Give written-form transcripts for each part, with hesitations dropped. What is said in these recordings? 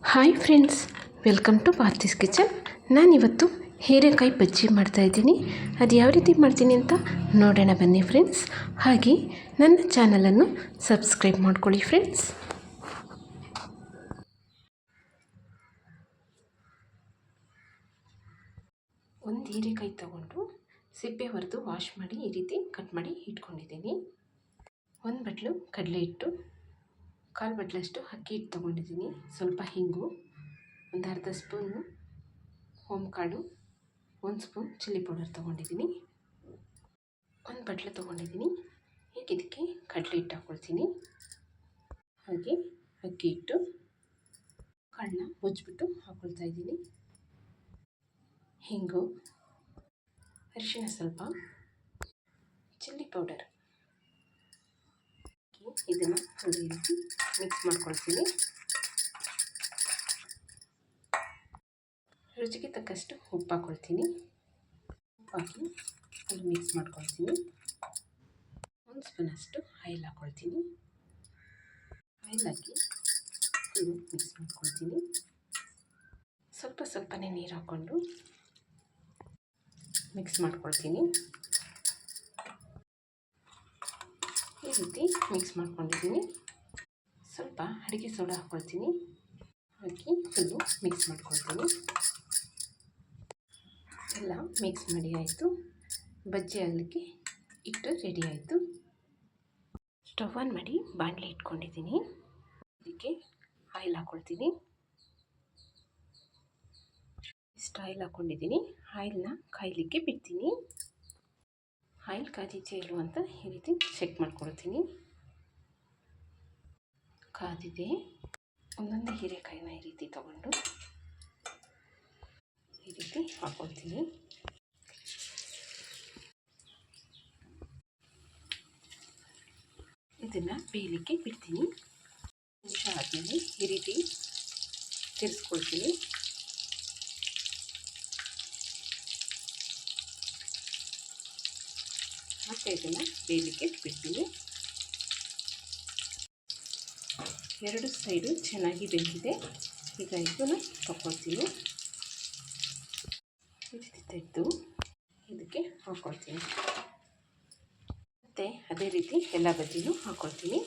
Hi friends, welcome to Bharathi's kitchen. ನಾನಿವತ್ತು ಹೀರೆಕಾಯಿ ಬಜ್ಜಿ ಮಾಡ್ತಾಯಿದ್ದೀನಿ. ಅದು ಯಾವ ರೀತಿ ಮಾಡ್ತೀನಿ ಅಂತ ನೋಡೋಣ ಬನ್ನಿ ಫ್ರೆಂಡ್ಸ್. ಹಾಗೆ ನನ್ನ ಚಾನಲನ್ನು ಸಬ್ಸ್ಕ್ರೈಬ್ ಮಾಡ್ಕೊಳ್ಳಿ ಫ್ರೆಂಡ್ಸ್. ಒಂದು ಹೀರೆಕಾಯಿ ತಗೊಂಡು ಸಿಪ್ಪೆ ಹೊರದು ವಾಶ್ ಮಾಡಿ ಈ ರೀತಿ ಕಟ್ ಮಾಡಿ ಇಟ್ಕೊಂಡಿದ್ದೀನಿ. ಒಂದು ಬಟ್ಲು ಕಡಲೆ ಹಿಟ್ಟು, 1/4 ಬಟ್ಲಷ್ಟು ಅಕ್ಕಿ ಹಿಟ್ಟು ತೊಗೊಂಡಿದ್ದೀನಿ. ಸ್ವಲ್ಪ ಹಿಂಗು, ಒಂದು ಅರ್ಧ ಸ್ಪೂನು ಓಂಕಾಳು, 1 ಸ್ಪೂನ್ ಚಿಲ್ಲಿ ಪೌಡರ್ ತೊಗೊಂಡಿದ್ದೀನಿ. 1 ಬಟ್ಲು ತೊಗೊಂಡಿದ್ದೀನಿ. ಈಗ ಇದಕ್ಕೆ ಕಡಲೆ ಹಿಟ್ಟು ಹಾಕ್ಕೊಳ್ತೀನಿ. ಹಾಗೆ ಅಕ್ಕಿ ಹಿಟ್ಟು, ಕಾಳನ್ನ ಮುಚ್ಚಿಬಿಟ್ಟು ಹಾಕ್ಕೊಳ್ತಾ ಇದ್ದೀನಿ. ಹಿಂಗು, ಅರಿಶಿಣ ಸ್ವಲ್ಪ, ಚಿಲ್ಲಿ ಪೌಡರ್, ಇದನ್ನು ಒಂದು ರೀತಿ ಮಿಕ್ಸ್ ಮಾಡ್ಕೊಳ್ತೀನಿ. ರುಚಿಗೆ ತಕ್ಕಷ್ಟು ಉಪ್ಪು ಹಾಕ್ಕೊಳ್ತೀನಿ. ಉಪ್ಪು ಹಾಕಿ ಅದು ಮಿಕ್ಸ್ ಮಾಡ್ಕೊಳ್ತೀನಿ. 1 ಸ್ಪೂನಷ್ಟು ಆಯಿಲ್ ಹಾಕ್ಕೊಳ್ತೀನಿ. ಆಯಿಲ್ ಹಾಕಿ ಫುಲ್ಲು ಮಿಕ್ಸ್ ಮಾಡ್ಕೊಳ್ತೀನಿ. ಸ್ವಲ್ಪನೇ ನೀರು ಹಾಕ್ಕೊಂಡು ಮಿಕ್ಸ್ ಮಾಡ್ಕೊಳ್ತೀನಿ. ಈ ರೀತಿ ಮಿಕ್ಸ್ ಮಾಡ್ಕೊಂಡಿದ್ದೀನಿ. ಸ್ವಲ್ಪ ಅಡುಗೆ ಸೋಡಾ ಹಾಕ್ಕೊಳ್ತೀನಿ. ಹಾಕಿ ಫುಲ್ಲು ಮಿಕ್ಸ್ ಮಾಡ್ಕೊಳ್ತೀನಿ. ಎಲ್ಲ ಮಿಕ್ಸ್ ಮಾಡಿ ಆಯಿತು. ಬಜ್ಜಿ ಆಗಲಿಕ್ಕೆ ಹಿಟ್ಟು ರೆಡಿ ಆಯಿತು. ಸ್ಟವ್ ಆನ್ ಮಾಡಿ ಬಾಣಲೆ ಇಟ್ಕೊಂಡಿದ್ದೀನಿ. ಇದಕ್ಕೆ ಆಯಿಲ್ ಹಾಕ್ಕೊಳ್ತೀನಿ. ಇಷ್ಟು ಆಯಿಲ್ ಹಾಕ್ಕೊಂಡಿದ್ದೀನಿ. ಆಯಿಲ್ನ ಕಾಯಲಿಕ್ಕೆ ಬಿಡ್ತೀನಿ. ಆಯಿಲ್ ಕಾದಿದೆಯೋ ಇಲ್ವೋ ಅಂತ ಈ ರೀತಿ ಚೆಕ್ ಮಾಡ್ಕೊಳ್ತೀನಿ. ಕಾದಿದೆ. ಒಂದೊಂದೇ ಹೀರೆಕಾಯಿನ ಈ ರೀತಿ ತಗೊಂಡು ಈ ರೀತಿ ಹಾಕ್ಕೊಳ್ತೀನಿ. ಇದನ್ನು ಬೇಯಲಿಕ್ಕೆ ಬಿಡ್ತೀನಿ. ನಿಮಿಷ ಆದಮೇಲೆ ಈ ರೀತಿ ತಿರ್ಸ್ಕೊಳ್ತೀನಿ. ಮತ್ತು ಇದನ್ನು ಬೇಯಲಿಕ್ಕೆ ಬಿಡ್ತೀನಿ. 2 ಸೈಡು ಚೆನ್ನಾಗಿ ಬೆಂದಿದೆ. ಈಗ ಇದನ್ನು ತಗೊಳ್ತೀನಿ. ಈ ರೀತಿ ತೆಗೆದು ಇದಕ್ಕೆ ಹಾಕ್ಕೊಳ್ತೀನಿ. ಮತ್ತು ಅದೇ ರೀತಿ ಎಲ್ಲ ಬಜ್ಜಿನೂ ಹಾಕ್ಕೊಳ್ತೀನಿ.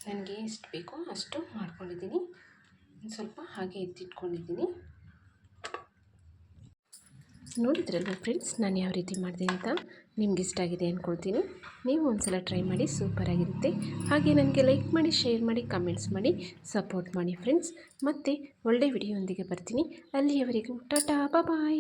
ನನಗೆ ಎಷ್ಟು ಬೇಕೋ ಅಷ್ಟು ಮಾಡ್ಕೊಂಡಿದ್ದೀನಿ. ಸ್ವಲ್ಪ ಹಾಗೆ ಎತ್ತಿಟ್ಕೊಂಡಿದ್ದೀನಿ. ನೋಡಿದ್ರಲ್ವ ಫ್ರೆಂಡ್ಸ್, ನಾನು ಯಾವ ರೀತಿ ಮಾಡಿದೆ ಅಂತ. ನಿಮ್ಗೆ ಇಷ್ಟ ಆಗಿದೆ ಅಂದ್ಕೊಳ್ತೀನಿ. ನೀವು ಒಂದ್ಸಲ ಟ್ರೈ ಮಾಡಿ, ಸೂಪರಾಗಿರುತ್ತೆ. ಹಾಗೆ ನನಗೆ ಲೈಕ್ ಮಾಡಿ, ಶೇರ್ ಮಾಡಿ, ಕಮೆಂಟ್ಸ್ ಮಾಡಿ, ಸಪೋರ್ಟ್ ಮಾಡಿ ಫ್ರೆಂಡ್ಸ್. ಮತ್ತು ಒಳ್ಳೆ ವಿಡಿಯೋದೊಂದಿಗೆ ಬರ್ತೀನಿ. ಅಲ್ಲಿಯವರೆಗೂ ಟಾಟಾ, ಬಾಯ್.